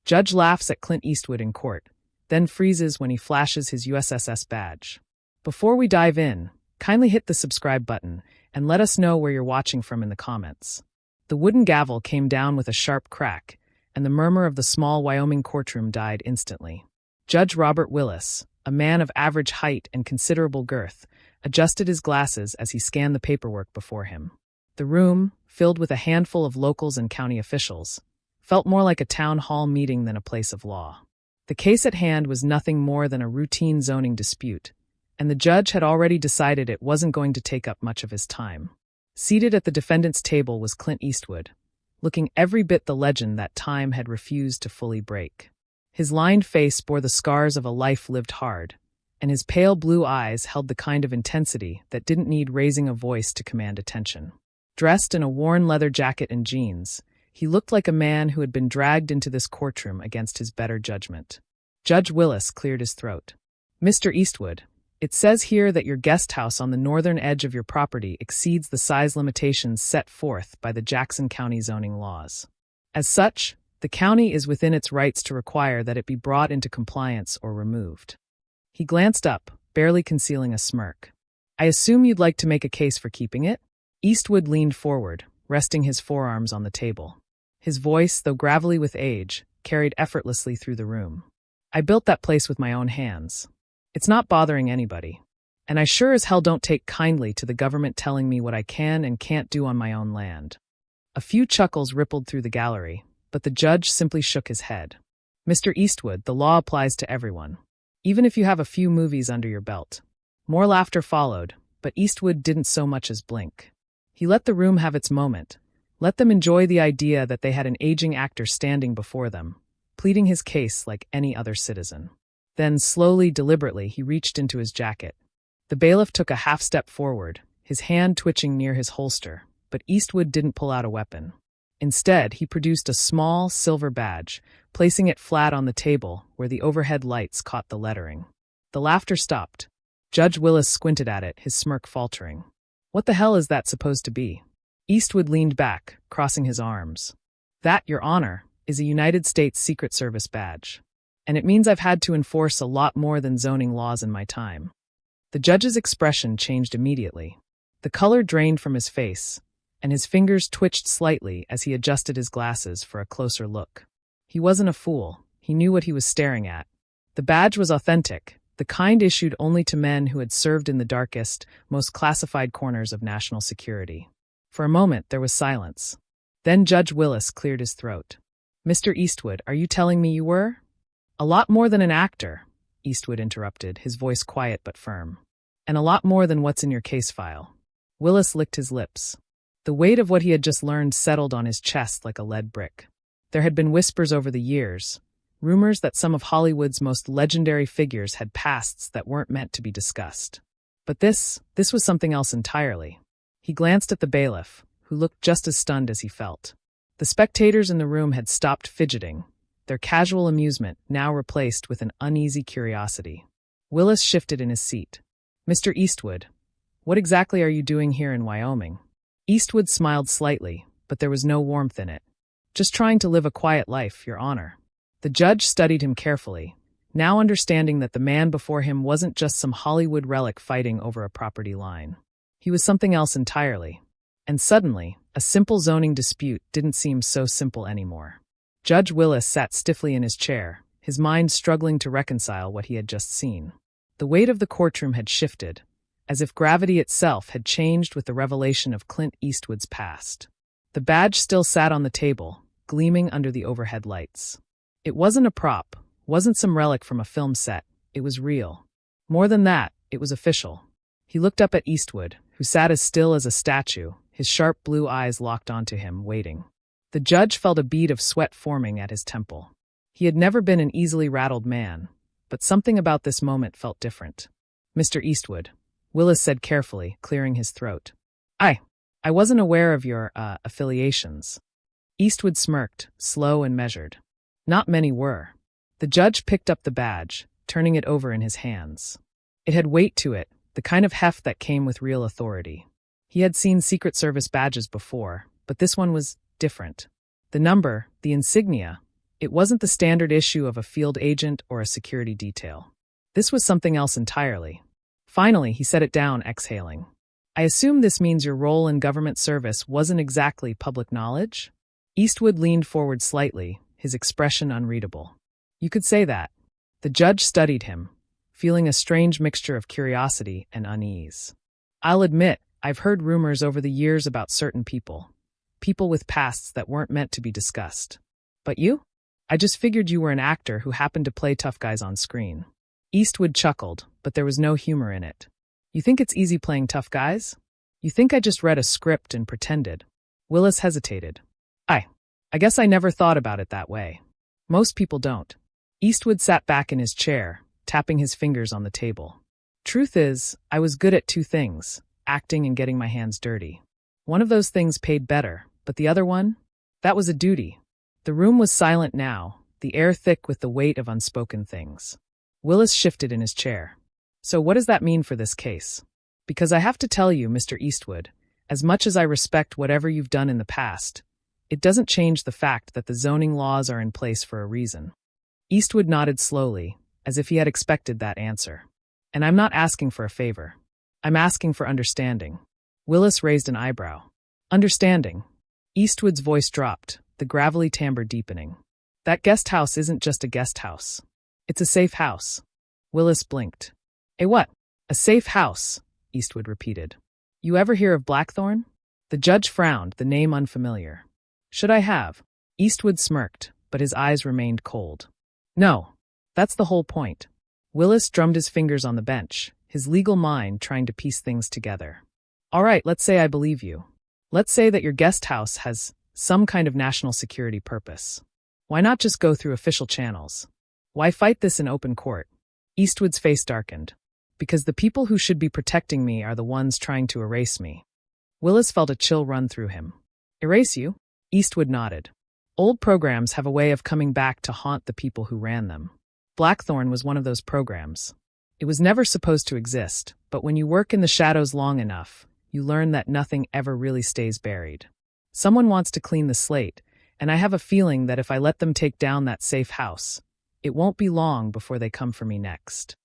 Judge laughs at Clint Eastwood in court, then freezes when he flashes his USSS badge. Before we dive in, kindly hit the subscribe button and let us know where you're watching from in the comments. The wooden gavel came down with a sharp crack, and the murmur of the small Wyoming courtroom died instantly. Judge Robert Willis, a man of average height and considerable girth, adjusted his glasses as he scanned the paperwork before him. The room, filled with a handful of locals and county officials, felt more like a town hall meeting than a place of law. The case at hand was nothing more than a routine zoning dispute, and the judge had already decided it wasn't going to take up much of his time. Seated at the defendant's table was Clint Eastwood, looking every bit the legend that time had refused to fully break. His lined face bore the scars of a life lived hard, and his pale blue eyes held the kind of intensity that didn't need raising a voice to command attention. Dressed in a worn leather jacket and jeans, he looked like a man who had been dragged into this courtroom against his better judgment. Judge Willis cleared his throat. "Mr. Eastwood, it says here that your guest house on the northern edge of your property exceeds the size limitations set forth by the Jackson County zoning laws. As such, the county is within its rights to require that it be brought into compliance or removed." He glanced up, barely concealing a smirk. "I assume you'd like to make a case for keeping it?" Eastwood leaned forward, resting his forearms on the table. His voice, though gravelly with age, carried effortlessly through the room. "I built that place with my own hands. It's not bothering anybody. And I sure as hell don't take kindly to the government telling me what I can and can't do on my own land." A few chuckles rippled through the gallery, but the judge simply shook his head. "Mr. Eastwood, the law applies to everyone, even if you have a few movies under your belt." More laughter followed, but Eastwood didn't so much as blink. He let the room have its moment, let them enjoy the idea that they had an aging actor standing before them, pleading his case like any other citizen. Then, slowly, deliberately, he reached into his jacket. The bailiff took a half step forward, his hand twitching near his holster, but Eastwood didn't pull out a weapon. Instead, he produced a small, silver badge, placing it flat on the table where the overhead lights caught the lettering. The laughter stopped. Judge Willis squinted at it, his smirk faltering. "What the hell is that supposed to be?" Eastwood leaned back, crossing his arms. "That, Your Honor, is a United States Secret Service badge. And it means I've had to enforce a lot more than zoning laws in my time." The judge's expression changed immediately. The color drained from his face, and his fingers twitched slightly as he adjusted his glasses for a closer look. He wasn't a fool. He knew what he was staring at. The badge was authentic, the kind issued only to men who had served in the darkest, most classified corners of national security. For a moment, there was silence. Then Judge Willis cleared his throat. "Mr. Eastwood, are you telling me you were?" "A lot more than an actor," Eastwood interrupted, his voice quiet but firm. "And a lot more than what's in your case file." Willis licked his lips. The weight of what he had just learned settled on his chest like a lead brick. There had been whispers over the years, rumors that some of Hollywood's most legendary figures had pasts that weren't meant to be discussed. But this was something else entirely. He glanced at the bailiff, who looked just as stunned as he felt. The spectators in the room had stopped fidgeting, their casual amusement now replaced with an uneasy curiosity. Willis shifted in his seat. "Mr. Eastwood, what exactly are you doing here in Wyoming?" Eastwood smiled slightly, but there was no warmth in it. "Just trying to live a quiet life, Your Honor." The judge studied him carefully, now understanding that the man before him wasn't just some Hollywood relic fighting over a property line. He was something else entirely. And suddenly, a simple zoning dispute didn't seem so simple anymore. Judge Willis sat stiffly in his chair, his mind struggling to reconcile what he had just seen. The weight of the courtroom had shifted, as if gravity itself had changed with the revelation of Clint Eastwood's past. The badge still sat on the table, gleaming under the overhead lights. It wasn't a prop, wasn't some relic from a film set, it was real. More than that, it was official. He looked up at Eastwood, who sat as still as a statue, his sharp blue eyes locked onto him, waiting. The judge felt a bead of sweat forming at his temple. He had never been an easily rattled man, but something about this moment felt different. "Mr. Eastwood," Willis said carefully, clearing his throat. I wasn't aware of your, affiliations." Eastwood smirked, slow and measured. Not many were. The judge picked up the badge, turning it over in his hands. It had weight to it, the kind of heft that came with real authority. He had seen Secret Service badges before, but this one was different. The number, the insignia, It wasn't the standard issue of a field agent or a security detail. This was something else entirely. Finally, he set it down, exhaling. I assume this means your role in government service wasn't exactly public knowledge? Eastwood leaned forward slightly, his expression unreadable. You could say that. The judge studied him, feeling a strange mixture of curiosity and unease. I'll admit, I've heard rumors over the years about certain people. People with pasts that weren't meant to be discussed. But you? I just figured you were an actor who happened to play tough guys on screen. Eastwood chuckled, but there was no humor in it. You think it's easy playing tough guys? You think I just read a script and pretended? Willis hesitated. I guess I never thought about it that way. Most people don't. Eastwood sat back in his chair, tapping his fingers on the table. Truth is, I was good at two things, acting and getting my hands dirty. One of those things paid better, but the other one? That was a duty. The room was silent now, the air thick with the weight of unspoken things. Willis shifted in his chair. So what does that mean for this case? Because I have to tell you, Mr. Eastwood, as much as I respect whatever you've done in the past, it doesn't change the fact that the zoning laws are in place for a reason. Eastwood nodded slowly, as if he had expected that answer. And I'm not asking for a favor. I'm asking for understanding. Willis raised an eyebrow. Understanding. Eastwood's voice dropped, the gravelly timbre deepening. That guest house isn't just a guest house. It's a safe house. Willis blinked. A what? A safe house, Eastwood repeated. You ever hear of Blackthorn? The judge frowned, the name unfamiliar. Should I have? Eastwood smirked, but his eyes remained cold. No. That's the whole point. Willis drummed his fingers on the bench, his legal mind trying to piece things together. All right, let's say I believe you. Let's say that your guest house has some kind of national security purpose. Why not just go through official channels? Why fight this in open court? Eastwood's face darkened. Because the people who should be protecting me are the ones trying to erase me. Willis felt a chill run through him. Erase you? Eastwood nodded. Old programs have a way of coming back to haunt the people who ran them. Blackthorn was one of those programs. It was never supposed to exist, but when you work in the shadows long enough, you learn that nothing ever really stays buried. Someone wants to clean the slate, and I have a feeling that if I let them take down that safe house, it won't be long before they come for me next.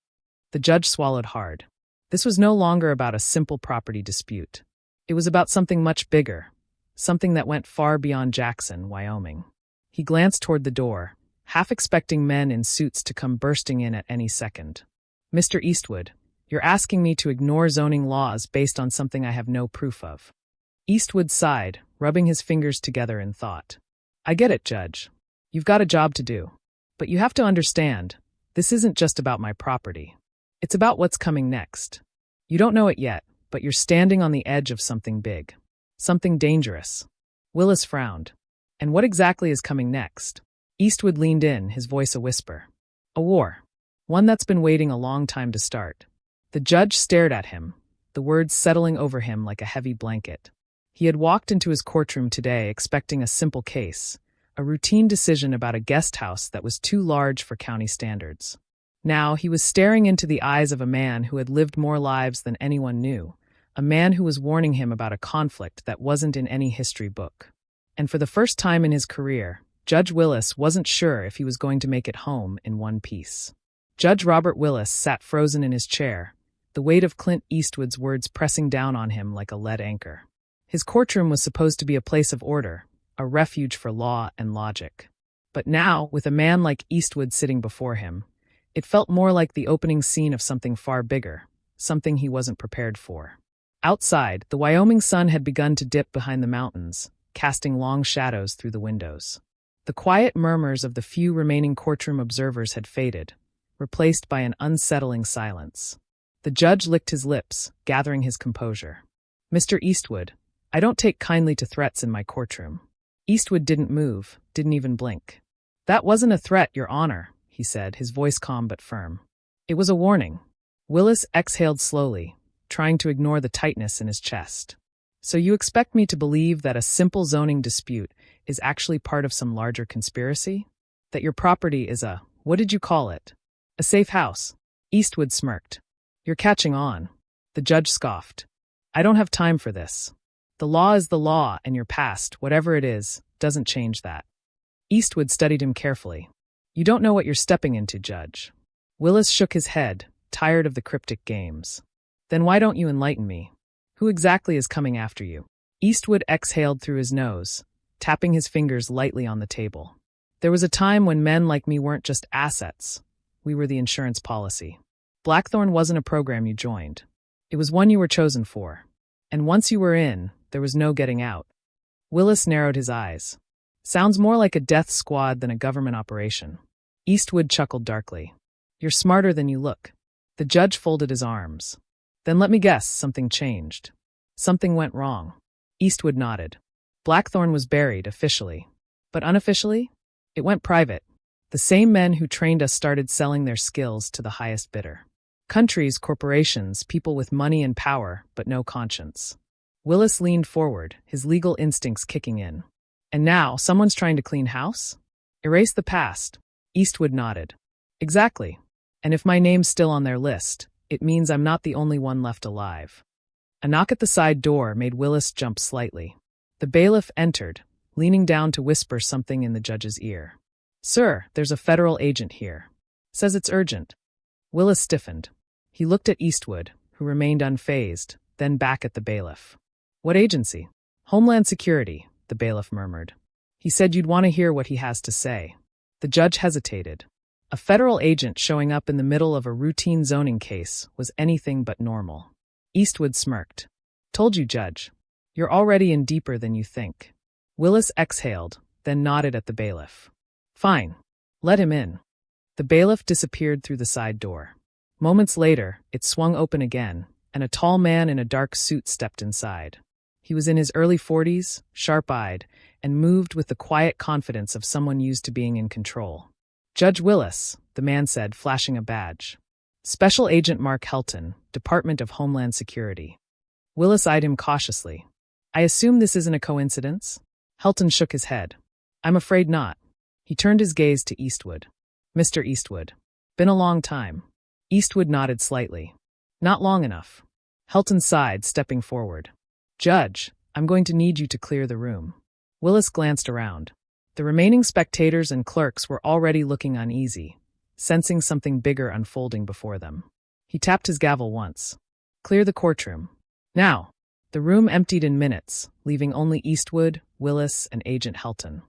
The judge swallowed hard. This was no longer about a simple property dispute. It was about something much bigger, something that went far beyond Jackson, Wyoming. He glanced toward the door, half expecting men in suits to come bursting in at any second. Mr. Eastwood, you're asking me to ignore zoning laws based on something I have no proof of. Eastwood sighed, rubbing his fingers together in thought. I get it, Judge. You've got a job to do. But you have to understand, this isn't just about my property. It's about what's coming next. You don't know it yet, but you're standing on the edge of something big. Something dangerous. Willis frowned. And what exactly is coming next? Eastwood leaned in, his voice a whisper. A war. One that's been waiting a long time to start. The judge stared at him, the words settling over him like a heavy blanket. He had walked into his courtroom today expecting a simple case, a routine decision about a guest house that was too large for county standards. Now he was staring into the eyes of a man who had lived more lives than anyone knew, a man who was warning him about a conflict that wasn't in any history book. And for the first time in his career, Judge Willis wasn't sure if he was going to make it home in one piece. Judge Robert Willis sat frozen in his chair, the weight of Clint Eastwood's words pressing down on him like a lead anchor. His courtroom was supposed to be a place of order, a refuge for law and logic. But now, with a man like Eastwood sitting before him, it felt more like the opening scene of something far bigger, something he wasn't prepared for. Outside, the Wyoming sun had begun to dip behind the mountains, casting long shadows through the windows. The quiet murmurs of the few remaining courtroom observers had faded, replaced by an unsettling silence. The judge licked his lips, gathering his composure. Mr. Eastwood, I don't take kindly to threats in my courtroom. Eastwood didn't move, didn't even blink. That wasn't a threat, Your Honor, he said, his voice calm but firm. It was a warning. Willis exhaled slowly, trying to ignore the tightness in his chest. So you expect me to believe that a simple zoning dispute is actually part of some larger conspiracy? That your property is what did you call it? A safe house? Eastwood smirked. You're catching on. The judge scoffed. I don't have time for this. The law is the law, and your past, whatever it is, doesn't change that. Eastwood studied him carefully. You don't know what you're stepping into, Judge. Willis shook his head, tired of the cryptic games. Then why don't you enlighten me? Who exactly is coming after you? Eastwood exhaled through his nose, tapping his fingers lightly on the table. There was a time when men like me weren't just assets. We were the insurance policy. Blackthorn wasn't a program you joined. It was one you were chosen for. And once you were in, there was no getting out. Willis narrowed his eyes. Sounds more like a death squad than a government operation. Eastwood chuckled darkly. You're smarter than you look. The judge folded his arms. Then let me guess, something changed. Something went wrong. Eastwood nodded. Blackthorn was buried, officially. But unofficially? It went private. The same men who trained us started selling their skills to the highest bidder. Countries, corporations, people with money and power, but no conscience. Willis leaned forward, his legal instincts kicking in. And now, someone's trying to clean house? Erase the past. Eastwood nodded. Exactly. And if my name's still on their list, it means I'm not the only one left alive. A knock at the side door made Willis jump slightly. The bailiff entered, leaning down to whisper something in the judge's ear. Sir, there's a federal agent here. Says it's urgent. Willis stiffened. He looked at Eastwood, who remained unfazed, then back at the bailiff. What agency? Homeland Security, the bailiff murmured. He said you'd want to hear what he has to say. The judge hesitated. A federal agent showing up in the middle of a routine zoning case was anything but normal. Eastwood smirked. Told you, Judge. You're already in deeper than you think. Willis exhaled, then nodded at the bailiff. Fine. Let him in. The bailiff disappeared through the side door. Moments later, it swung open again, and a tall man in a dark suit stepped inside. He was in his early 40s, sharp-eyed, and moved with the quiet confidence of someone used to being in control. Judge Willis, the man said, flashing a badge. Special Agent Mark Helton, Department of Homeland Security. Willis eyed him cautiously. I assume this isn't a coincidence? Helton shook his head. I'm afraid not. He turned his gaze to Eastwood. Mr. Eastwood. Been a long time. Eastwood nodded slightly. Not long enough. Helton sighed, stepping forward. Judge, I'm going to need you to clear the room. Willis glanced around. The remaining spectators and clerks were already looking uneasy, sensing something bigger unfolding before them. He tapped his gavel once. Clear the courtroom. Now. The room emptied in minutes, leaving only Eastwood, Willis, and Agent Helton.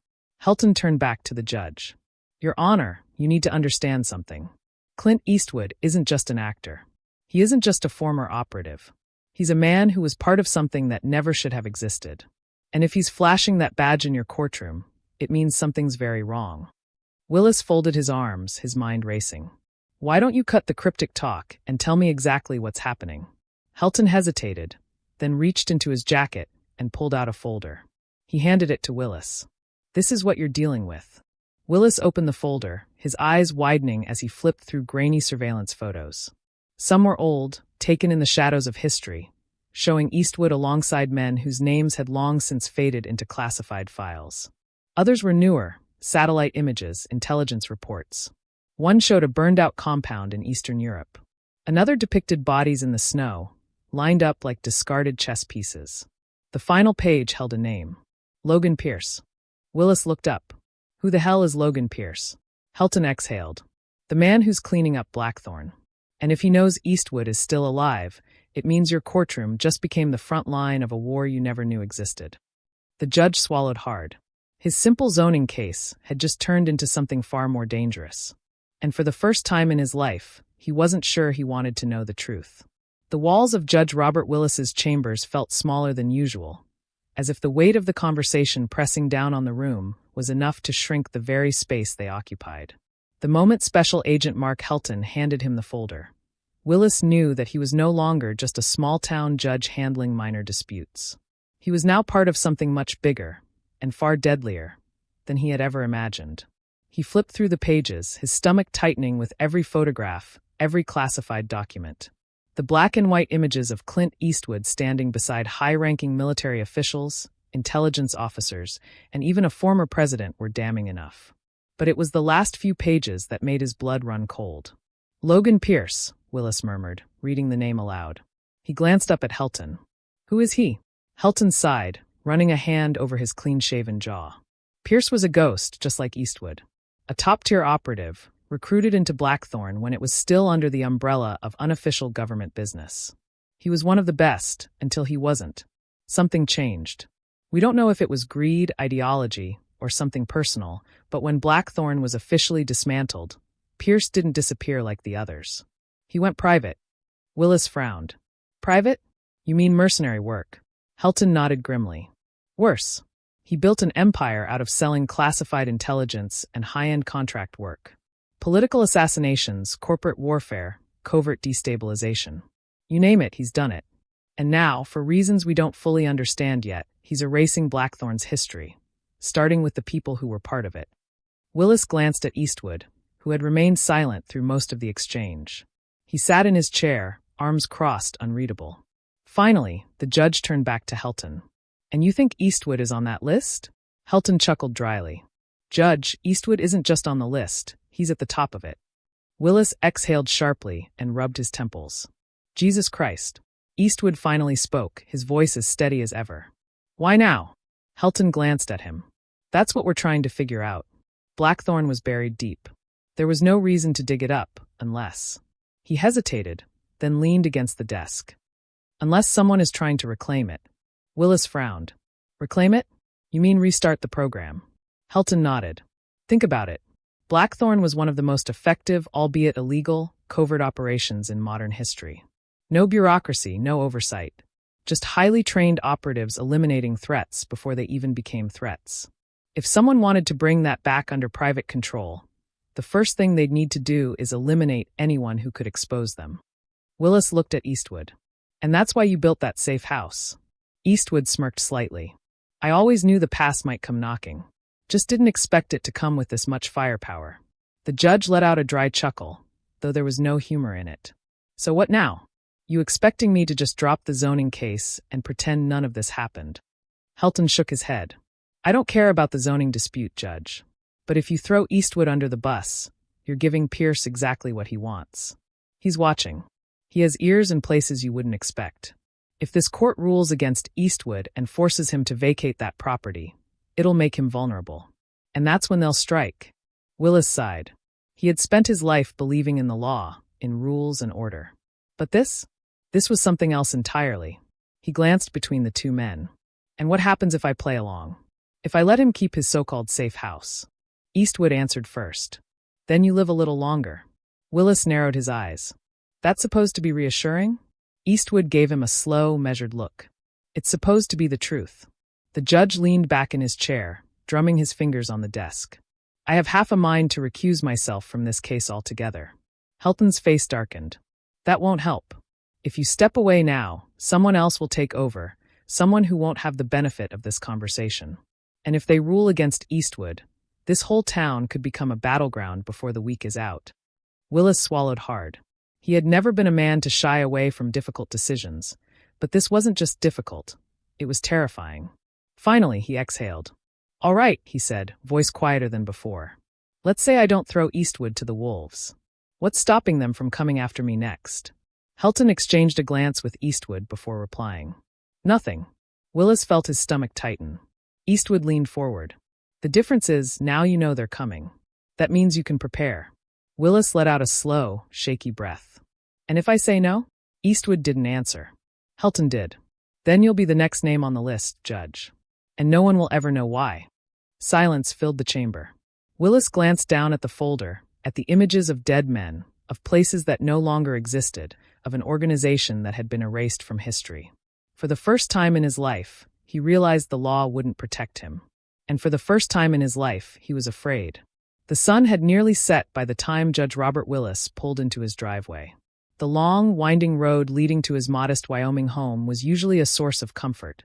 Helton turned back to the judge. Your Honor, you need to understand something. Clint Eastwood isn't just an actor. He isn't just a former operative. He's a man who was part of something that never should have existed. And if he's flashing that badge in your courtroom, it means something's very wrong. Willis folded his arms, his mind racing. Why don't you cut the cryptic talk and tell me exactly what's happening? Helton hesitated, then reached into his jacket and pulled out a folder. He handed it to Willis. This is what you're dealing with. Willis opened the folder, his eyes widening as he flipped through grainy surveillance photos. Some were old, taken in the shadows of history, showing Eastwood alongside men whose names had long since faded into classified files. Others were newer, satellite images, intelligence reports. One showed a burned-out compound in Eastern Europe. Another depicted bodies in the snow, lined up like discarded chess pieces. The final page held a name. Logan Pierce. Willis looked up. Who the hell is Logan Pierce? Helton exhaled. The man who's cleaning up Blackthorn. And if he knows Eastwood is still alive, it means your courtroom just became the front line of a war you never knew existed. The judge swallowed hard. His simple zoning case had just turned into something far more dangerous. And for the first time in his life, he wasn't sure he wanted to know the truth. The walls of Judge Robert Willis's chambers felt smaller than usual, as if the weight of the conversation pressing down on the room was enough to shrink the very space they occupied. The moment Special Agent Mark Helton handed him the folder, Willis knew that he was no longer just a small-town judge handling minor disputes. He was now part of something much bigger, and far deadlier, than he had ever imagined. He flipped through the pages, his stomach tightening with every photograph, every classified document. The black and white images of Clint Eastwood standing beside high-ranking military officials, intelligence officers, and even a former president were damning enough. But it was the last few pages that made his blood run cold. Logan Pierce, Willis murmured, reading the name aloud. He glanced up at Helton. Who is he? Helton sighed, running a hand over his clean-shaven jaw. Pierce was a ghost, just like Eastwood. A top-tier operative, recruited into Blackthorn when it was still under the umbrella of unofficial government business. He was one of the best, until he wasn't. Something changed. We don't know if it was greed, ideology, or something personal, but when Blackthorn was officially dismantled, Pierce didn't disappear like the others. He went private. Willis frowned. Private? You mean mercenary work? Helton nodded grimly. Worse. He built an empire out of selling classified intelligence and high-end contract work. Political assassinations, corporate warfare, covert destabilization. You name it, he's done it. And now, for reasons we don't fully understand yet, he's erasing Blackthorn's history, starting with the people who were part of it. Willis glanced at Eastwood, who had remained silent through most of the exchange. He sat in his chair, arms crossed, unreadable. Finally, the judge turned back to Helton. And you think Eastwood is on that list? Helton chuckled dryly. Judge, Eastwood isn't just on the list, he's at the top of it. Willis exhaled sharply and rubbed his temples. Jesus Christ. Eastwood finally spoke, his voice as steady as ever. Why now? Helton glanced at him. That's what we're trying to figure out. Blackthorn was buried deep. There was no reason to dig it up, unless... He hesitated, then leaned against the desk. Unless someone is trying to reclaim it. Willis frowned. Reclaim it? You mean restart the program? Helton nodded. Think about it. Blackthorn was one of the most effective, albeit illegal, covert operations in modern history. No bureaucracy, no oversight. Just highly trained operatives eliminating threats before they even became threats. If someone wanted to bring that back under private control, the first thing they'd need to do is eliminate anyone who could expose them. Willis looked at Eastwood. And that's why you built that safe house. Eastwood smirked slightly. I always knew the past might come knocking. Just didn't expect it to come with this much firepower. The judge let out a dry chuckle, though there was no humor in it. So what now? You expecting me to just drop the zoning case and pretend none of this happened? Helton shook his head. I don't care about the zoning dispute, Judge. But if you throw Eastwood under the bus, you're giving Pierce exactly what he wants. He's watching. He has ears in places you wouldn't expect. If this court rules against Eastwood and forces him to vacate that property, it'll make him vulnerable. And that's when they'll strike. Willis sighed. He had spent his life believing in the law, in rules and order. But this was something else entirely. He glanced between the two men. And what happens if I play along? If I let him keep his so-called safe house? Eastwood answered first. Then you live a little longer. Willis narrowed his eyes. That's supposed to be reassuring? Eastwood gave him a slow, measured look. It's supposed to be the truth. The judge leaned back in his chair, drumming his fingers on the desk. I have half a mind to recuse myself from this case altogether. Helton's face darkened. That won't help. If you step away now, someone else will take over, someone who won't have the benefit of this conversation. And if they rule against Eastwood, this whole town could become a battleground before the week is out. Willis swallowed hard. He had never been a man to shy away from difficult decisions, but this wasn't just difficult, it was terrifying. Finally, he exhaled. All right, he said, voice quieter than before. Let's say I don't throw Eastwood to the wolves. What's stopping them from coming after me next? Helton exchanged a glance with Eastwood before replying. Nothing. Willis felt his stomach tighten. Eastwood leaned forward. The difference is, now you know they're coming. That means you can prepare. Willis let out a slow, shaky breath. And if I say no? Eastwood didn't answer. Helton did. Then you'll be the next name on the list, Judge. And no one will ever know why. Silence filled the chamber. Willis glanced down at the folder, at the images of dead men, of places that no longer existed, of an organization that had been erased from history. For the first time in his life, he realized the law wouldn't protect him. And for the first time in his life, he was afraid. The sun had nearly set by the time Judge Robert Willis pulled into his driveway. The long, winding road leading to his modest Wyoming home was usually a source of comfort,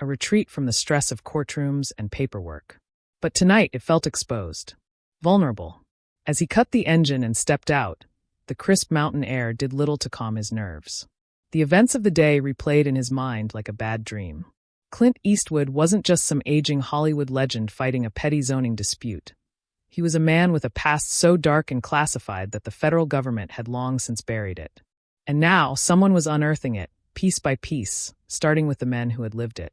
a retreat from the stress of courtrooms and paperwork. But tonight it felt exposed, vulnerable. As he cut the engine and stepped out, the crisp mountain air did little to calm his nerves. The events of the day replayed in his mind like a bad dream. Clint Eastwood wasn't just some aging Hollywood legend fighting a petty zoning dispute. He was a man with a past so dark and classified that the federal government had long since buried it. And now someone was unearthing it, piece by piece, starting with the men who had lived it.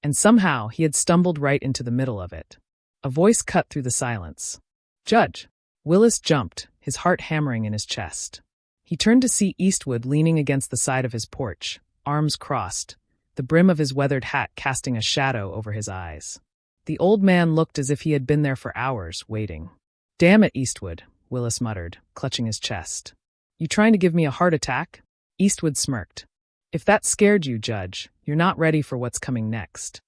And somehow he had stumbled right into the middle of it. A voice cut through the silence. "Judge!" Willis jumped, his heart hammering in his chest. He turned to see Eastwood leaning against the side of his porch, arms crossed, the brim of his weathered hat casting a shadow over his eyes. The old man looked as if he had been there for hours, waiting. "Damn it, Eastwood," Willis muttered, clutching his chest. "You trying to give me a heart attack?" Eastwood smirked. "If that scared you, Judge, you're not ready for what's coming next."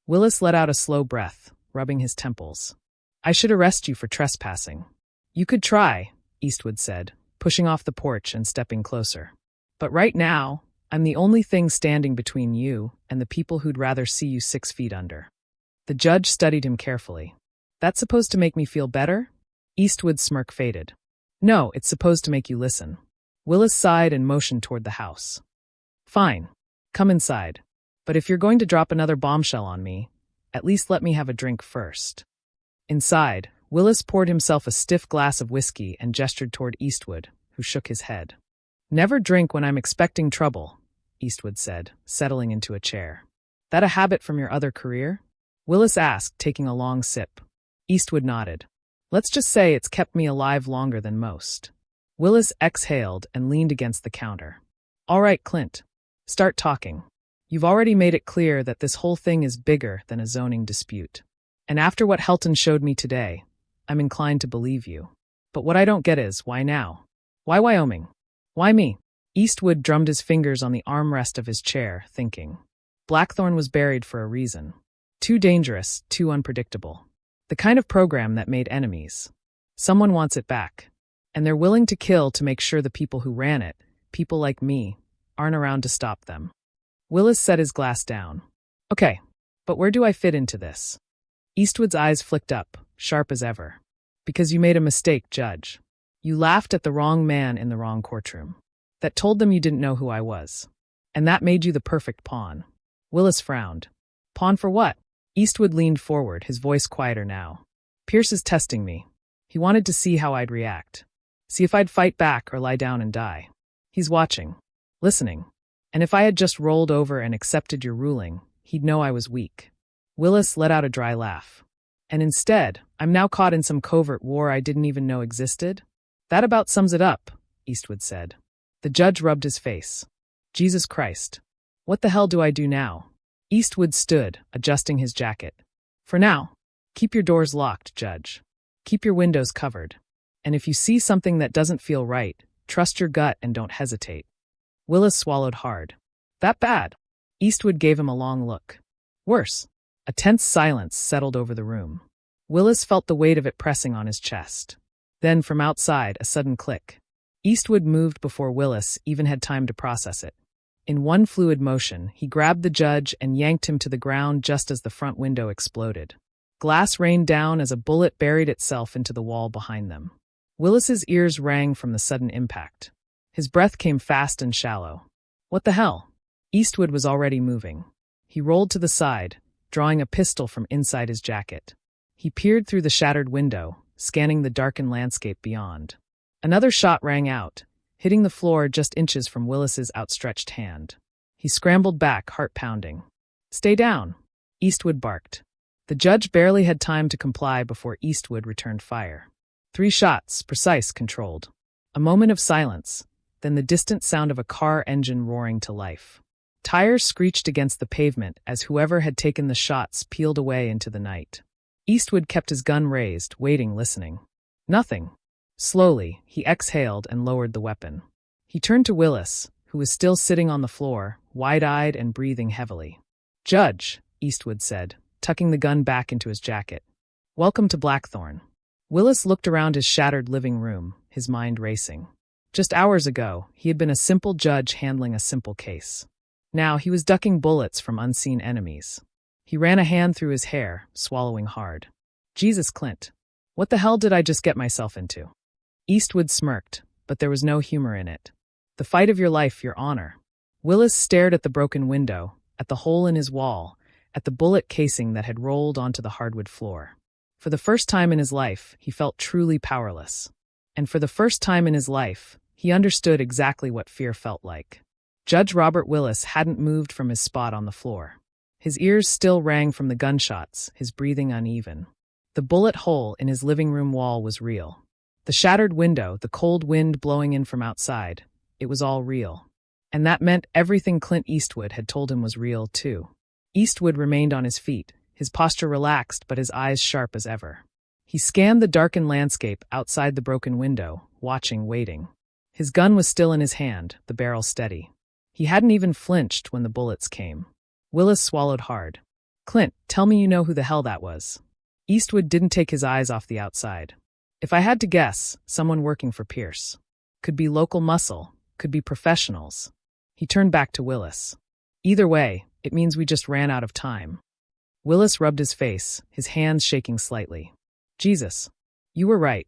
Willis let out a slow breath, rubbing his temples. "I should arrest you for trespassing." "You could try," Eastwood said, pushing off the porch and stepping closer. "But right now, I'm the only thing standing between you and the people who'd rather see you 6 feet under." The judge studied him carefully. "That's supposed to make me feel better?" Eastwood's smirk faded. "No, it's supposed to make you listen." Willis sighed and motioned toward the house. "Fine. Come inside. But if you're going to drop another bombshell on me, at least let me have a drink first." Inside, Willis poured himself a stiff glass of whiskey and gestured toward Eastwood, who shook his head. "Never drink when I'm expecting trouble," Eastwood said, settling into a chair. "That a habit from your other career?" Willis asked, taking a long sip. Eastwood nodded. "Let's just say it's kept me alive longer than most." Willis exhaled and leaned against the counter. "All right, Clint. Start talking. You've already made it clear that this whole thing is bigger than a zoning dispute. And after what Helton showed me today, I'm inclined to believe you. But what I don't get is, why now? Why Wyoming? Why me?" Eastwood drummed his fingers on the armrest of his chair, thinking. Blackthorn was buried for a reason. Too dangerous, too unpredictable. The kind of program that made enemies. Someone wants it back. And they're willing to kill to make sure the people who ran it, people like me, aren't around to stop them. Willis set his glass down. "Okay, but where do I fit into this?" Eastwood's eyes flicked up, sharp as ever. "Because you made a mistake, Judge. You laughed at the wrong man in the wrong courtroom. That told them you didn't know who I was. And that made you the perfect pawn." Willis frowned. "Pawn for what?" Eastwood leaned forward, his voice quieter now. "Pierce is testing me. He wanted to see how I'd react. See if I'd fight back or lie down and die. He's watching. Listening. And if I had just rolled over and accepted your ruling, he'd know I was weak." Willis let out a dry laugh. "And instead, I'm now caught in some covert war I didn't even know existed?" "That about sums it up," Eastwood said. The judge rubbed his face. "Jesus Christ. What the hell do I do now?" Eastwood stood, adjusting his jacket. "For now, keep your doors locked, Judge. Keep your windows covered. And if you see something that doesn't feel right, trust your gut and don't hesitate." Willis swallowed hard. "That bad?" Eastwood gave him a long look. "Worse." A tense silence settled over the room. Willis felt the weight of it pressing on his chest. Then, from outside, a sudden click. Eastwood moved before Willis even had time to process it. In one fluid motion, he grabbed the judge and yanked him to the ground just as the front window exploded. Glass rained down as a bullet buried itself into the wall behind them. Willis's ears rang from the sudden impact. His breath came fast and shallow. "What the hell?" Eastwood was already moving. He rolled to the side, drawing a pistol from inside his jacket. He peered through the shattered window, scanning the darkened landscape beyond. Another shot rang out, hitting the floor just inches from Willis's outstretched hand. He scrambled back, heart pounding. "Stay down," Eastwood barked. The judge barely had time to comply before Eastwood returned fire. 3 shots, precise, controlled. A moment of silence, then the distant sound of a car engine roaring to life. Tires screeched against the pavement as whoever had taken the shots peeled away into the night. Eastwood kept his gun raised, waiting, listening. Nothing. Slowly, he exhaled and lowered the weapon. He turned to Willis, who was still sitting on the floor, wide-eyed and breathing heavily. "Judge," Eastwood said, tucking the gun back into his jacket. "Welcome to Blackthorn." Willis looked around his shattered living room, his mind racing. Just hours ago, he had been a simple judge handling a simple case. Now he was ducking bullets from unseen enemies. He ran a hand through his hair, swallowing hard. "Jesus, Clint. What the hell did I just get myself into?" Eastwood smirked, but there was no humor in it. "The fight of your life, Your Honor." Willis stared at the broken window, at the hole in his wall, at the bullet casing that had rolled onto the hardwood floor. For the first time in his life, he felt truly powerless. And for the first time in his life, he understood exactly what fear felt like. Judge Robert Willis hadn't moved from his spot on the floor. His ears still rang from the gunshots, his breathing uneven. The bullet hole in his living room wall was real. The shattered window, the cold wind blowing in from outside, it was all real. And that meant everything Clint Eastwood had told him was real, too. Eastwood remained on his feet, his posture relaxed but his eyes sharp as ever. He scanned the darkened landscape outside the broken window, watching, waiting. His gun was still in his hand, the barrel steady. He hadn't even flinched when the bullets came. Willis swallowed hard. "Clint, tell me you know who the hell that was." Eastwood didn't take his eyes off the outside. "If I had to guess, someone working for Pierce. Could be local muscle, could be professionals." He turned back to Willis. "Either way, it means we just ran out of time." Willis rubbed his face, his hands shaking slightly. "Jesus. You were right.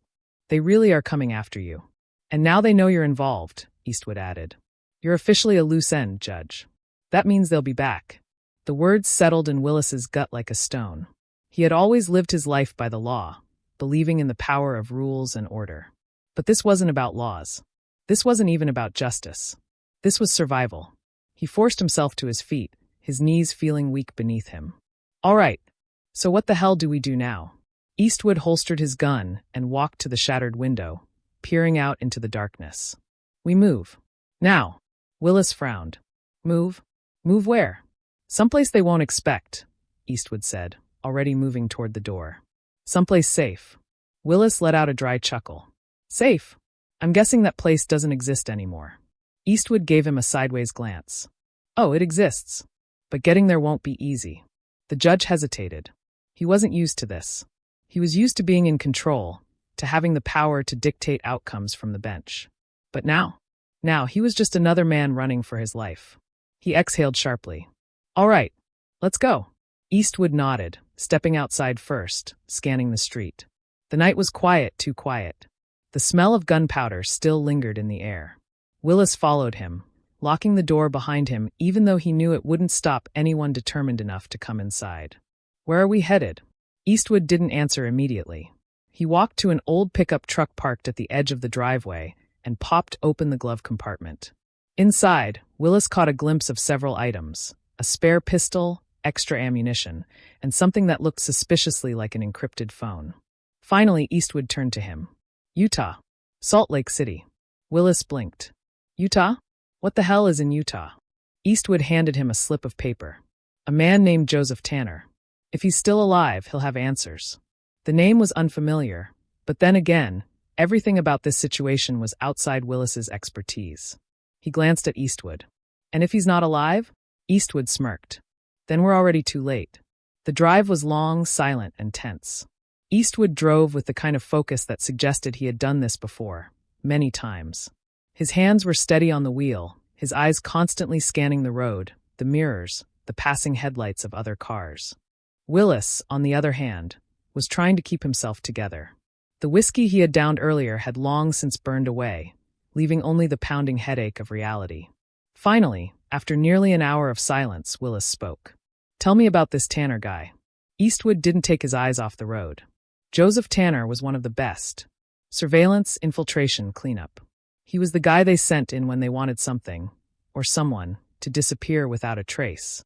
They really are coming after you. And now they know you're involved," Eastwood added. "You're officially a loose end, Judge. That means they'll be back." The words settled in Willis's gut like a stone. He had always lived his life by the law, believing in the power of rules and order. But this wasn't about laws. This wasn't even about justice. This was survival. He forced himself to his feet, his knees feeling weak beneath him. "All right, so what the hell do we do now?" Eastwood holstered his gun and walked to the shattered window, peering out into the darkness. "We move. Now." Willis frowned. "Move? Move where?" "Someplace they won't expect," Eastwood said, already moving toward the door. "Someplace safe." Willis let out a dry chuckle. "Safe? I'm guessing that place doesn't exist anymore." Eastwood gave him a sideways glance. "Oh, it exists. But getting there won't be easy." The judge hesitated. He wasn't used to this. He was used to being in control, to having the power to dictate outcomes from the bench. But now he was just another man running for his life. He exhaled sharply. "All right, let's go." Eastwood nodded, stepping outside first, scanning the street. The night was quiet, too quiet. The smell of gunpowder still lingered in the air. Willis followed him, locking the door behind him even though he knew it wouldn't stop anyone determined enough to come inside. "Where are we headed?" Eastwood didn't answer immediately. He walked to an old pickup truck parked at the edge of the driveway and popped open the glove compartment. Inside, Willis caught a glimpse of several items: a spare pistol, extra ammunition, and something that looked suspiciously like an encrypted phone. Finally, Eastwood turned to him. "Utah. Salt Lake City." Willis blinked. "Utah? What the hell is in Utah?" Eastwood handed him a slip of paper. "A man named Joseph Tanner. If he's still alive, he'll have answers." The name was unfamiliar, but then again, everything about this situation was outside Willis's expertise. He glanced at Eastwood. "And if he's not alive?" Eastwood smirked. "Then we're already too late." The drive was long, silent, and tense. Eastwood drove with the kind of focus that suggested he had done this before, many times. His hands were steady on the wheel, his eyes constantly scanning the road, the mirrors, the passing headlights of other cars. Willis, on the other hand, was trying to keep himself together. The whiskey he had downed earlier had long since burned away, leaving only the pounding headache of reality. Finally, after nearly an hour of silence, Willis spoke. "Tell me about this Tanner guy." Eastwood didn't take his eyes off the road. Joseph Tanner was one of the best. Surveillance, infiltration, cleanup. He was the guy they sent in when they wanted something, or someone, to disappear without a trace.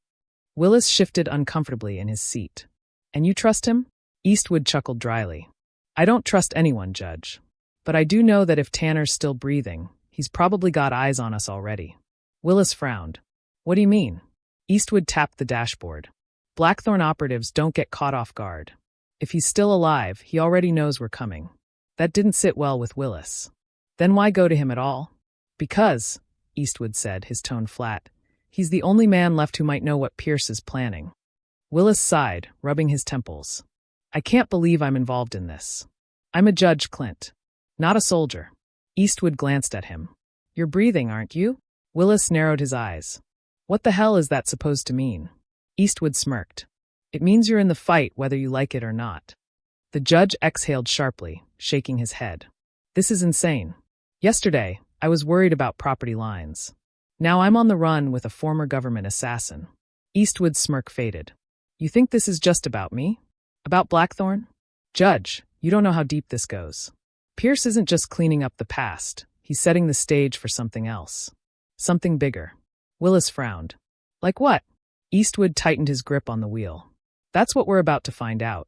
Willis shifted uncomfortably in his seat. "And you trust him?" Eastwood chuckled dryly. "I don't trust anyone, Judge. But I do know that if Tanner's still breathing, he's probably got eyes on us already." Willis frowned. "What do you mean?" Eastwood tapped the dashboard. "Blackthorn operatives don't get caught off guard. If he's still alive, he already knows we're coming." That didn't sit well with Willis. "Then why go to him at all?" "Because," Eastwood said, his tone flat, "he's the only man left who might know what Pierce is planning." Willis sighed, rubbing his temples. "I can't believe I'm involved in this. I'm a judge, Clint. Not a soldier." Eastwood glanced at him. "You're breathing, aren't you?" Willis narrowed his eyes. "What the hell is that supposed to mean?" Eastwood smirked. "It means you're in the fight whether you like it or not." The judge exhaled sharply, shaking his head. "This is insane. Yesterday, I was worried about property lines. Now I'm on the run with a former government assassin." Eastwood's smirk faded. "You think this is just about me? About Blackthorn?" "Judge, you don't know how deep this goes. Pierce isn't just cleaning up the past. He's setting the stage for something else. Something bigger." Willis frowned. "Like what?" Eastwood tightened his grip on the wheel. "That's what we're about to find out."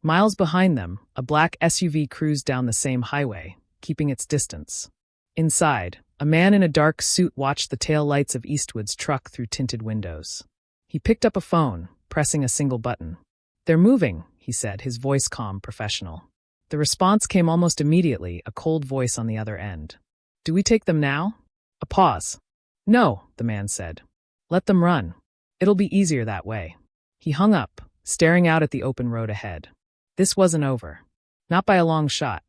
Miles behind them, a black SUV cruised down the same highway, keeping its distance. Inside, a man in a dark suit watched the tail lights of Eastwood's truck through tinted windows. He picked up a phone, pressing a single button. "They're moving," he said, his voice calm, professional. The response came almost immediately, a cold voice on the other end. "Do we take them now?" A pause. "No," the man said. "Let them run. It'll be easier that way." He hung up, staring out at the open road ahead. This wasn't over. Not by a long shot.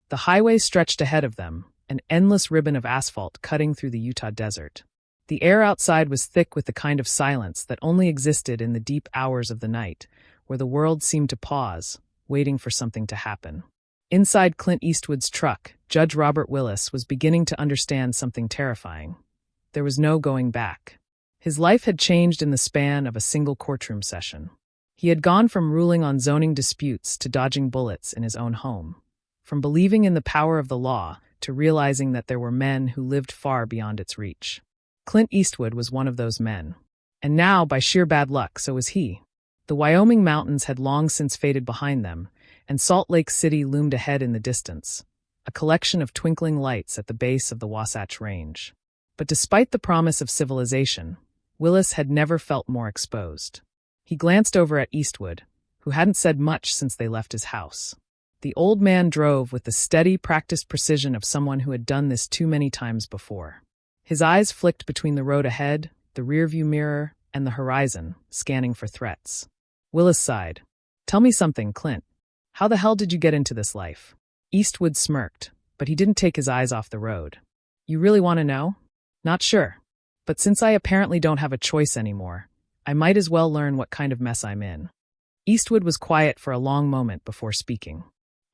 The highway stretched ahead of them, an endless ribbon of asphalt cutting through the Utah desert. The air outside was thick with the kind of silence that only existed in the deep hours of the night, where the world seemed to pause, waiting for something to happen. Inside Clint Eastwood's truck, Judge Robert Willis was beginning to understand something terrifying. There was no going back. His life had changed in the span of a single courtroom session. He had gone from ruling on zoning disputes to dodging bullets in his own home, from believing in the power of the law to realizing that there were men who lived far beyond its reach. Clint Eastwood was one of those men. And now, by sheer bad luck, so was he. The Wyoming mountains had long since faded behind them, and Salt Lake City loomed ahead in the distance, a collection of twinkling lights at the base of the Wasatch Range. But despite the promise of civilization, Willis had never felt more exposed. He glanced over at Eastwood, who hadn't said much since they left his house. The old man drove with the steady, practiced precision of someone who had done this too many times before. His eyes flicked between the road ahead, the rearview mirror, and the horizon, scanning for threats. Willis sighed. "Tell me something, Clint. How the hell did you get into this life?" Eastwood smirked, but he didn't take his eyes off the road. "You really want to know?" "Not sure. But since I apparently don't have a choice anymore, I might as well learn what kind of mess I'm in." Eastwood was quiet for a long moment before speaking.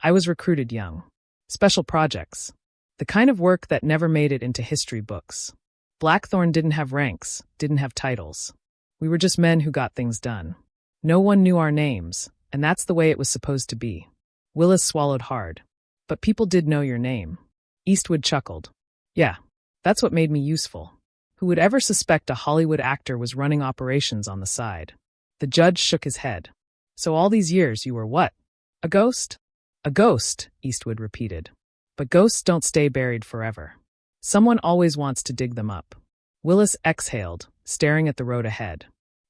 "I was recruited young. Special projects. The kind of work that never made it into history books. Blackthorn didn't have ranks, didn't have titles. We were just men who got things done. No one knew our names, and that's the way it was supposed to be." Willis swallowed hard. "But people did know your name." Eastwood chuckled. "Yeah, that's what made me useful. Who would ever suspect a Hollywood actor was running operations on the side?" The judge shook his head. "So all these years you were what? A ghost?" "A ghost," Eastwood repeated. "But ghosts don't stay buried forever. Someone always wants to dig them up." Willis exhaled, staring at the road ahead.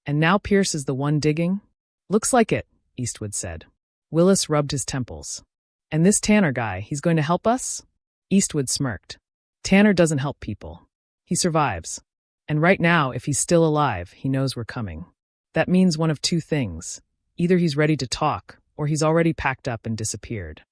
"And now Pierce is the one digging?" "Looks like it," Eastwood said. Willis rubbed his temples. "And this Tanner guy, he's going to help us?" Eastwood smirked. "Tanner doesn't help people. He survives. And right now, if he's still alive, he knows we're coming. That means one of two things. Either he's ready to talk, or he's already packed up and disappeared."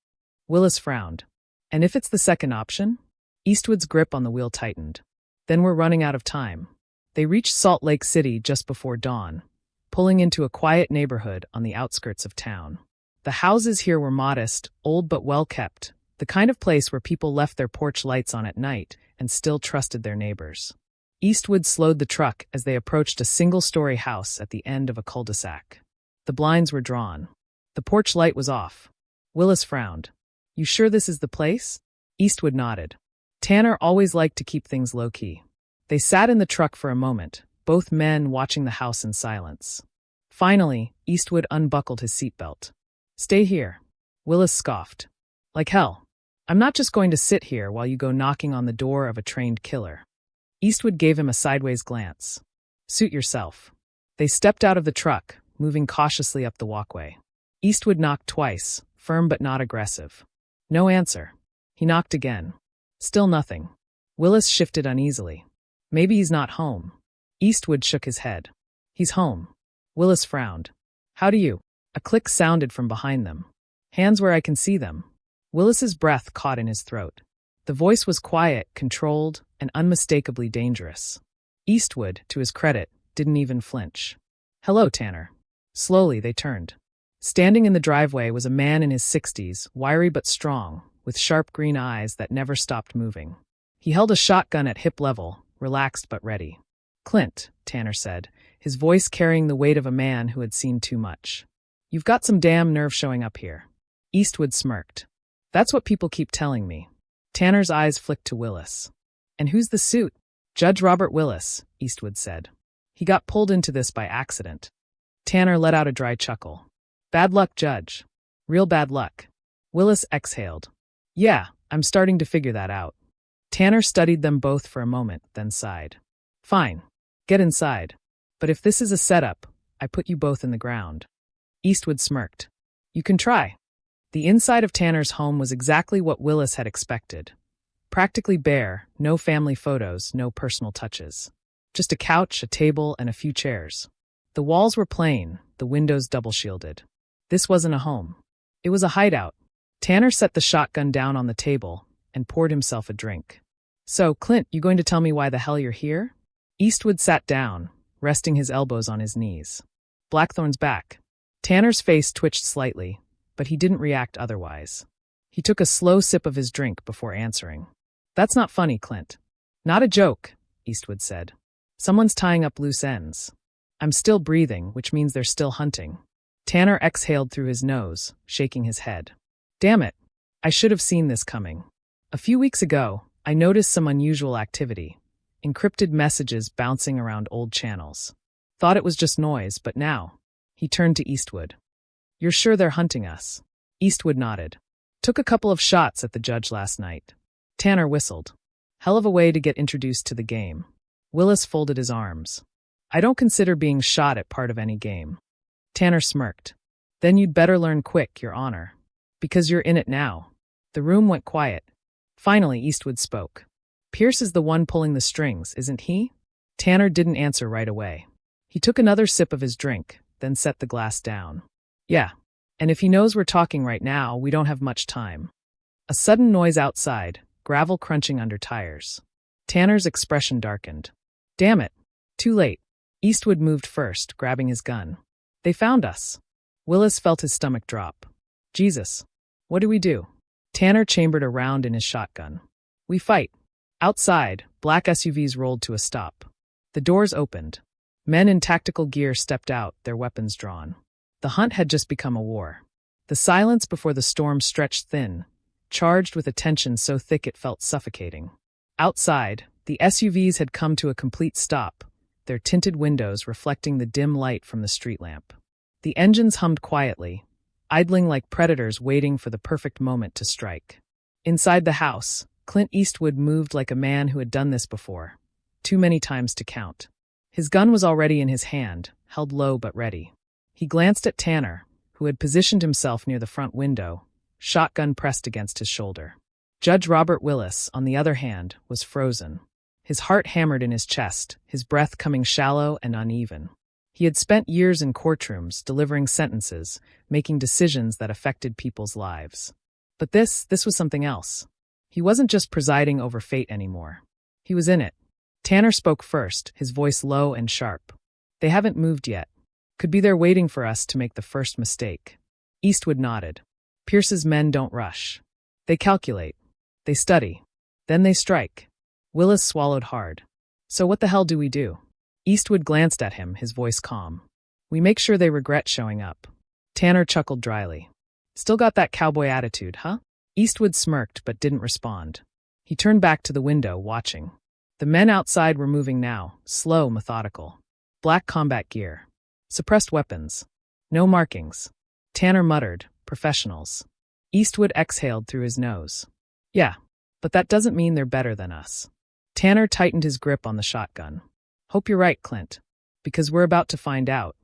Willis frowned. "And if it's the second option?" Eastwood's grip on the wheel tightened. "Then we're running out of time." They reached Salt Lake City just before dawn, pulling into a quiet neighborhood on the outskirts of town. The houses here were modest, old but well-kept, the kind of place where people left their porch lights on at night and still trusted their neighbors. Eastwood slowed the truck as they approached a single-story house at the end of a cul-de-sac. The blinds were drawn. The porch light was off. Willis frowned. "You sure this is the place?" Eastwood nodded. Tanner always liked to keep things low-key. They sat in the truck for a moment, both men watching the house in silence. Finally, Eastwood unbuckled his seatbelt. "Stay here." Willis scoffed. "Like hell. I'm not just going to sit here while you go knocking on the door of a trained killer." Eastwood gave him a sideways glance. "Suit yourself." They stepped out of the truck, moving cautiously up the walkway. Eastwood knocked twice, firm but not aggressive. No answer. He knocked again. Still nothing. Willis shifted uneasily. "Maybe he's not home." Eastwood shook his head. "He's home." Willis frowned. "How do you?" A click sounded from behind them. "Hands where I can see them." Willis's breath caught in his throat. The voice was quiet, controlled, and unmistakably dangerous. Eastwood, to his credit, didn't even flinch. "Hello, Tanner." Slowly, they turned. Standing in the driveway was a man in his 60s, wiry but strong, with sharp green eyes that never stopped moving. He held a shotgun at hip level, relaxed but ready. "Clint," Tanner said, his voice carrying the weight of a man who had seen too much. "You've got some damn nerve showing up here." Eastwood smirked. "That's what people keep telling me." Tanner's eyes flicked to Willis. "And who's the suit?" "Judge Robert Willis," Eastwood said. "He got pulled into this by accident." Tanner let out a dry chuckle. "Bad luck, Judge." Real bad luck. Willis exhaled. Yeah, I'm starting to figure that out. Tanner studied them both for a moment, then sighed. Fine. Get inside. But if this is a setup, I put you both in the ground. Eastwood smirked. You can try. The inside of Tanner's home was exactly what Willis had expected. Practically bare, no family photos, no personal touches. Just a couch, a table, and a few chairs. The walls were plain, the windows double-shielded. This wasn't a home. It was a hideout. Tanner set the shotgun down on the table and poured himself a drink. So, Clint, you going to tell me why the hell you're here? Eastwood sat down, resting his elbows on his knees. Blackthorn's back. Tanner's face twitched slightly, but he didn't react otherwise. He took a slow sip of his drink before answering. That's not funny, Clint. Not a joke, Eastwood said. Someone's tying up loose ends. I'm still breathing, which means they're still hunting. Tanner exhaled through his nose, shaking his head. Damn it. I should have seen this coming. A few weeks ago, I noticed some unusual activity. Encrypted messages bouncing around old channels. Thought it was just noise, but now. He turned to Eastwood. You're sure they're hunting us? Eastwood nodded. Took a couple of shots at the judge last night. Tanner whistled. Hell of a way to get introduced to the game. Willis folded his arms. I don't consider being shot at part of any game. Tanner smirked. Then you'd better learn quick, Your Honor. Because you're in it now. The room went quiet. Finally, Eastwood spoke. Pierce is the one pulling the strings, isn't he? Tanner didn't answer right away. He took another sip of his drink, then set the glass down. Yeah, and if he knows we're talking right now, we don't have much time. A sudden noise outside, gravel crunching under tires. Tanner's expression darkened. Damn it. Too late. Eastwood moved first, grabbing his gun. They found us. Willis felt his stomach drop. Jesus. What do we do? Tanner chambered a round in his shotgun. We fight. Outside, black SUVs rolled to a stop. The doors opened. Men in tactical gear stepped out, their weapons drawn. The hunt had just become a war. The silence before the storm stretched thin, charged with a tension so thick it felt suffocating. Outside, the SUVs had come to a complete stop, their tinted windows reflecting the dim light from the street lamp. The engines hummed quietly, idling like predators waiting for the perfect moment to strike. Inside the house, Clint Eastwood moved like a man who had done this before, too many times to count. His gun was already in his hand, held low but ready. He glanced at Tanner, who had positioned himself near the front window, shotgun pressed against his shoulder. Judge Robert Willis, on the other hand, was frozen. His heart hammered in his chest, his breath coming shallow and uneven. He had spent years in courtrooms, delivering sentences, making decisions that affected people's lives. But this was something else. He wasn't just presiding over fate anymore. He was in it. Tanner spoke first, his voice low and sharp. They haven't moved yet. Could be there waiting for us to make the first mistake. Eastwood nodded. Pierce's men don't rush. They calculate. They study. Then they strike. Willis swallowed hard. So what the hell do we do? Eastwood glanced at him, his voice calm. We make sure they regret showing up. Tanner chuckled dryly. Still got that cowboy attitude, huh? Eastwood smirked but didn't respond. He turned back to the window, watching. The men outside were moving now, slow, methodical. Black combat gear. Suppressed weapons. No markings. Tanner muttered, professionals. Eastwood exhaled through his nose. Yeah, but that doesn't mean they're better than us. Tanner tightened his grip on the shotgun. Hope you're right, Clint. Because we're about to find out.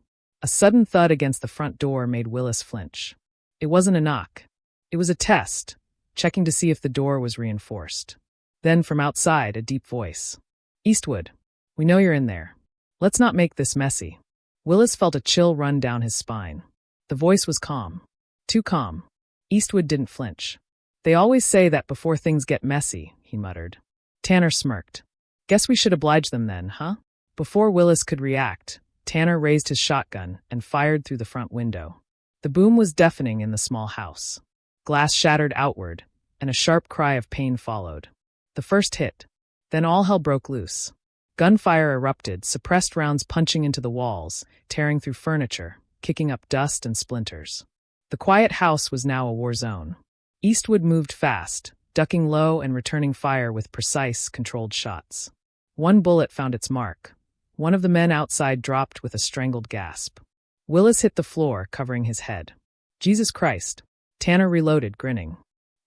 A sudden thud against the front door made Willis flinch. It wasn't a knock. It was a test, checking to see if the door was reinforced. Then from outside, a deep voice. Eastwood, we know you're in there. Let's not make this messy. Willis felt a chill run down his spine. The voice was calm. Too calm. Eastwood didn't flinch. They always say that before things get messy, he muttered. Tanner smirked. Guess we should oblige them then, huh? Before Willis could react, Tanner raised his shotgun and fired through the front window. The boom was deafening in the small house. Glass shattered outward, and a sharp cry of pain followed. The first hit. Then all hell broke loose. Gunfire erupted, suppressed rounds punching into the walls, tearing through furniture, kicking up dust and splinters. The quiet house was now a war zone. Eastwood moved fast, ducking low and returning fire with precise, controlled shots. One bullet found its mark. One of the men outside dropped with a strangled gasp. Willis hit the floor, covering his head. Jesus Christ. Tanner reloaded, grinning.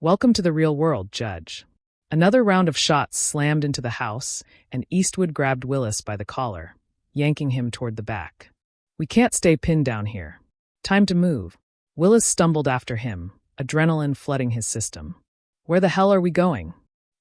Welcome to the real world, Judge. Another round of shots slammed into the house, and Eastwood grabbed Willis by the collar, yanking him toward the back. We can't stay pinned down here. Time to move. Willis stumbled after him, adrenaline flooding his system. Where the hell are we going?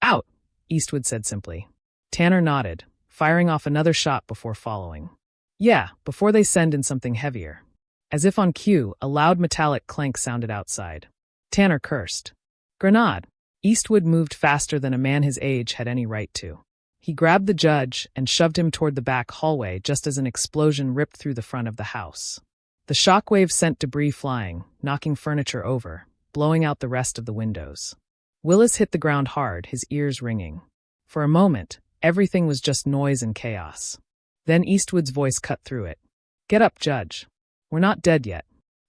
Out, Eastwood said simply. Tanner nodded, firing off another shot before following. Yeah, before they send in something heavier. As if on cue, a loud metallic clank sounded outside. Tanner cursed. Grenade! Eastwood moved faster than a man his age had any right to. He grabbed the judge and shoved him toward the back hallway just as an explosion ripped through the front of the house. The shockwave sent debris flying, knocking furniture over, blowing out the rest of the windows. Willis hit the ground hard, his ears ringing. For a moment, everything was just noise and chaos. Then Eastwood's voice cut through it. Get up, Judge. We're not dead yet.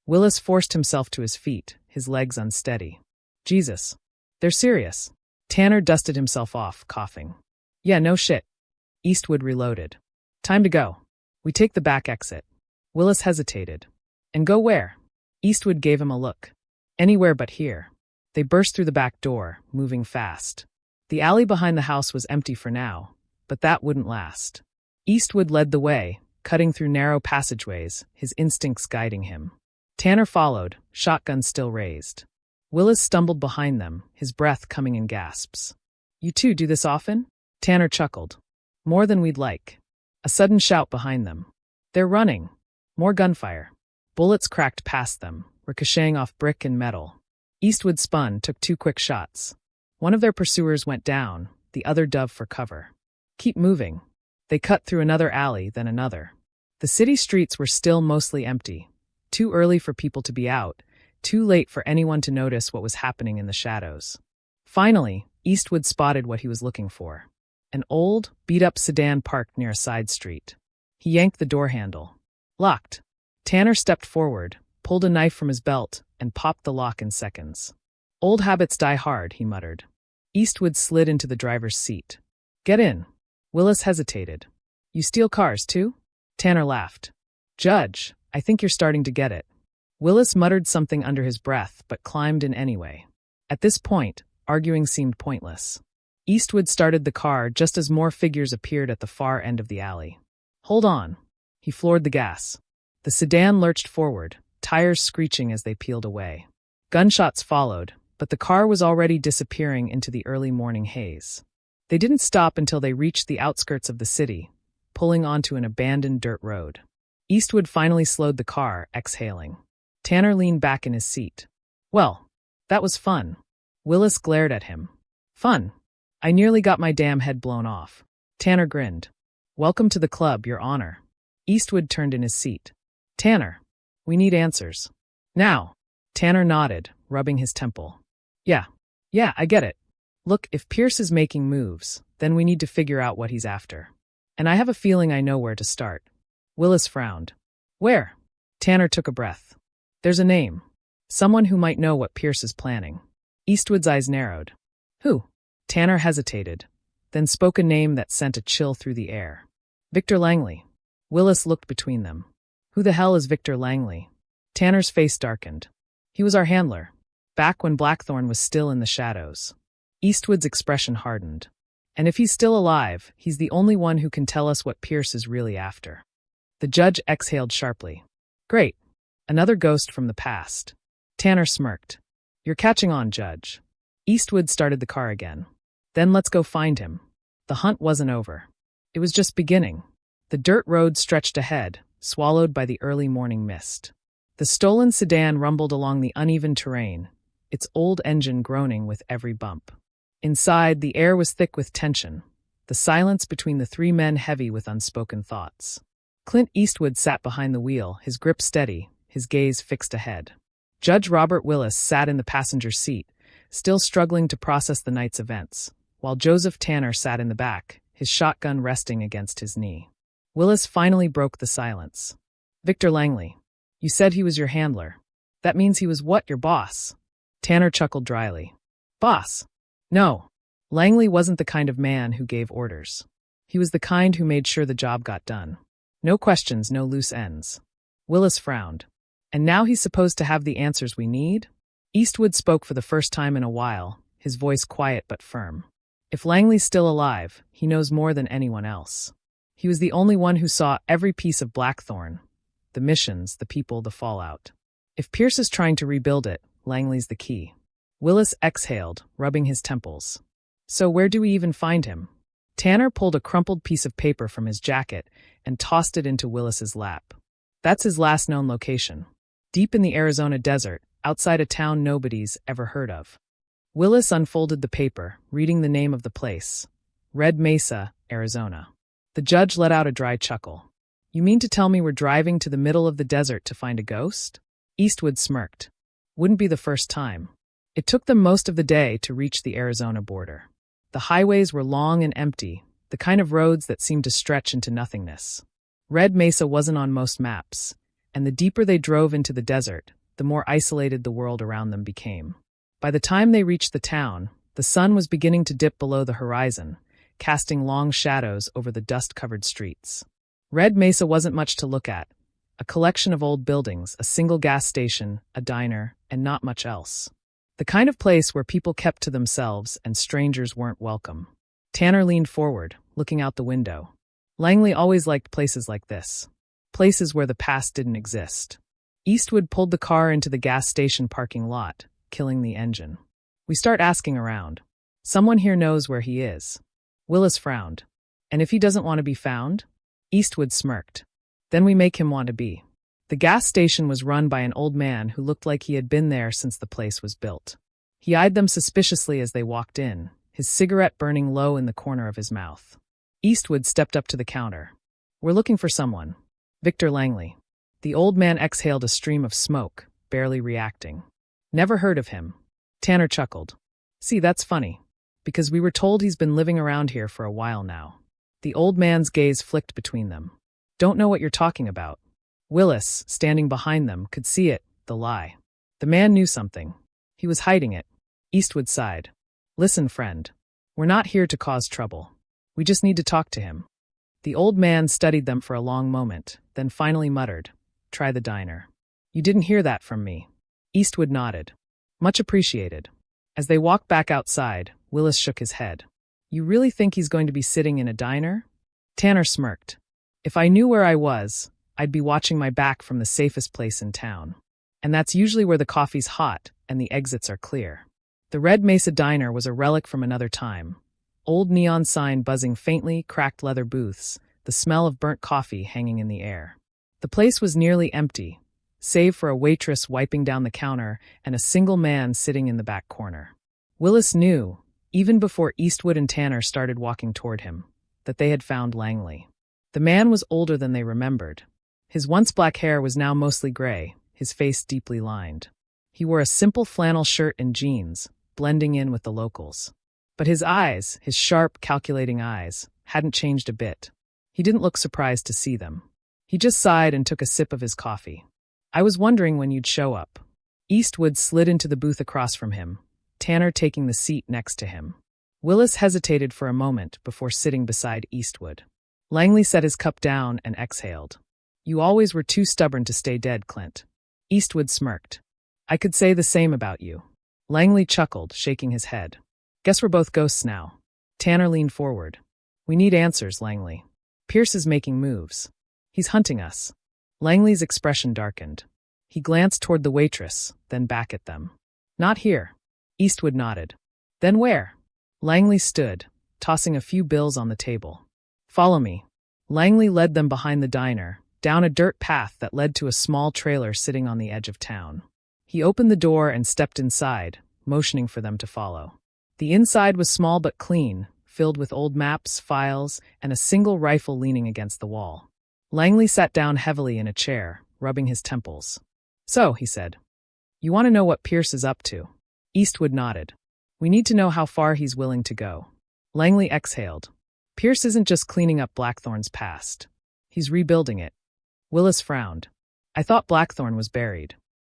Willis forced himself to his feet, his legs unsteady. Jesus. They're serious. Tanner dusted himself off, coughing. Yeah, no shit. Eastwood reloaded. Time to go. We take the back exit. Willis hesitated. And go where? Eastwood gave him a look. Anywhere but here. They burst through the back door, moving fast. The alley behind the house was empty for now, but that wouldn't last. Eastwood led the way, cutting through narrow passageways, his instincts guiding him. Tanner followed, shotgun still raised. Willis stumbled behind them, his breath coming in gasps. You two do this often? Tanner chuckled. More than we'd like. A sudden shout behind them. They're running. More gunfire. Bullets cracked past them, ricocheting off brick and metal. Eastwood spun, took 2 quick shots. One of their pursuers went down, the other dove for cover. Keep moving. They cut through another alley, then another. The city streets were still mostly empty. Too early for people to be out, too late for anyone to notice what was happening in the shadows. Finally, Eastwood spotted what he was looking for. An old, beat-up sedan parked near a side street. He yanked the door handle. Locked. Tanner stepped forward, pulled a knife from his belt, and popped the lock in seconds. Old habits die hard, he muttered. Eastwood slid into the driver's seat. Get in. Willis hesitated. You steal cars, too? Tanner laughed. Judge, I think you're starting to get it. Willis muttered something under his breath, but climbed in anyway. At this point, arguing seemed pointless. Eastwood started the car just as more figures appeared at the far end of the alley. Hold on. He floored the gas. The sedan lurched forward, tires screeching as they peeled away. Gunshots followed, but the car was already disappearing into the early morning haze. They didn't stop until they reached the outskirts of the city, pulling onto an abandoned dirt road. Eastwood finally slowed the car, exhaling. Tanner leaned back in his seat. Well, that was fun. Willis glared at him. Fun. I nearly got my damn head blown off. Tanner grinned. Welcome to the club, Your Honor. Eastwood turned in his seat. Tanner, we need answers. Now. Tanner nodded, rubbing his temple. Yeah, I get it. Look, if Pierce is making moves, then we need to figure out what he's after. And I have a feeling I know where to start. Willis frowned. Where? Tanner took a breath. There's a name. Someone who might know what Pierce is planning. Eastwood's eyes narrowed. Who? Tanner hesitated, then spoke a name that sent a chill through the air. Victor Langley. Willis looked between them. Who the hell is Victor Langley? Tanner's face darkened. He was our handler, back when Blackthorn was still in the shadows. Eastwood's expression hardened. And if he's still alive, he's the only one who can tell us what Pierce is really after. The judge exhaled sharply. Great. Another ghost from the past. Tanner smirked. You're catching on, Judge. Eastwood started the car again. Then let's go find him. The hunt wasn't over. It was just beginning. The dirt road stretched ahead, swallowed by the early morning mist. The stolen sedan rumbled along the uneven terrain, its old engine groaning with every bump. Inside, the air was thick with tension, the silence between the 3 men heavy with unspoken thoughts. Clint Eastwood sat behind the wheel, his grip steady, his gaze fixed ahead. Judge Robert Willis sat in the passenger seat, still struggling to process the night's events, while Joseph Tanner sat in the back, his shotgun resting against his knee. Willis finally broke the silence. Victor Langley. You said he was your handler. That means he was what, your boss? Tanner chuckled dryly. Boss? No. Langley wasn't the kind of man who gave orders. He was the kind who made sure the job got done. No questions, no loose ends. Willis frowned. And now he's supposed to have the answers we need? Eastwood spoke for the first time in a while, his voice quiet but firm. If Langley's still alive, he knows more than anyone else. He was the only one who saw every piece of Blackthorn. The missions, the people, the fallout. If Pierce is trying to rebuild it, Langley's the key. Willis exhaled, rubbing his temples. So where do we even find him? Tanner pulled a crumpled piece of paper from his jacket and tossed it into Willis's lap. That's his last known location. Deep in the Arizona desert, outside a town nobody's ever heard of. Willis unfolded the paper, reading the name of the place. Red Mesa, Arizona. The judge let out a dry chuckle. You mean to tell me we're driving to the middle of the desert to find a ghost? Eastwood smirked. Wouldn't be the first time. It took them most of the day to reach the Arizona border. The highways were long and empty, the kind of roads that seemed to stretch into nothingness. Red Mesa wasn't on most maps, and the deeper they drove into the desert, the more isolated the world around them became. By the time they reached the town, the sun was beginning to dip below the horizon, casting long shadows over the dust-covered streets. Red Mesa wasn't much to look at. A collection of old buildings, a single gas station, a diner, and not much else. The kind of place where people kept to themselves and strangers weren't welcome. Tanner leaned forward, looking out the window. Langley always liked places like this. Places where the past didn't exist. Eastwood pulled the car into the gas station parking lot, killing the engine. We start asking around. Someone here knows where he is. Willis frowned. And if he doesn't want to be found? Eastwood smirked. Then we make him want to be. The gas station was run by an old man who looked like he had been there since the place was built. He eyed them suspiciously as they walked in, his cigarette burning low in the corner of his mouth. Eastwood stepped up to the counter. We're looking for someone. Victor Langley. The old man exhaled a stream of smoke, barely reacting. Never heard of him. Tanner chuckled. See, that's funny. Because we were told he's been living around here for a while now. The old man's gaze flicked between them. Don't know what you're talking about. Willis, standing behind them, could see it, the lie. The man knew something. He was hiding it. Eastwood sighed. Listen, friend. We're not here to cause trouble. We just need to talk to him. The old man studied them for a long moment, then finally muttered, Try the diner. You didn't hear that from me. Eastwood nodded. Much appreciated. As they walked back outside, Willis shook his head. You really think he's going to be sitting in a diner? Tanner smirked. If I knew where I was, I'd be watching my back from the safest place in town. And that's usually where the coffee's hot and the exits are clear. The Red Mesa Diner was a relic from another time. Old neon sign buzzing faintly, cracked leather booths, the smell of burnt coffee hanging in the air. The place was nearly empty, save for a waitress wiping down the counter and a single man sitting in the back corner. Willis knew, even before Eastwood and Tanner started walking toward him, that they had found Langley. The man was older than they remembered. His once black hair was now mostly gray, his face deeply lined. He wore a simple flannel shirt and jeans, blending in with the locals. But his eyes, his sharp, calculating eyes, hadn't changed a bit. He didn't look surprised to see them. He just sighed and took a sip of his coffee. I was wondering when you'd show up. Eastwood slid into the booth across from him, Tanner taking the seat next to him. Willis hesitated for a moment before sitting beside Eastwood. Langley set his cup down and exhaled. You always were too stubborn to stay dead, Clint. Eastwood smirked. I could say the same about you. Langley chuckled, shaking his head. Guess we're both ghosts now. Tanner leaned forward. We need answers, Langley. Pierce is making moves. He's hunting us. Langley's expression darkened. He glanced toward the waitress, then back at them. Not here. Eastwood nodded. Then where? Langley stood, tossing a few bills on the table. Follow me. Langley led them behind the diner, down a dirt path that led to a small trailer sitting on the edge of town. He opened the door and stepped inside, motioning for them to follow. The inside was small but clean, filled with old maps, files, and a single rifle leaning against the wall. Langley sat down heavily in a chair, rubbing his temples. So, he said, you want to know what Pierce is up to? Eastwood nodded. We need to know how far he's willing to go. Langley exhaled. Pierce isn't just cleaning up Blackthorn's past. He's rebuilding it. Willis frowned. I thought Blackthorn was buried.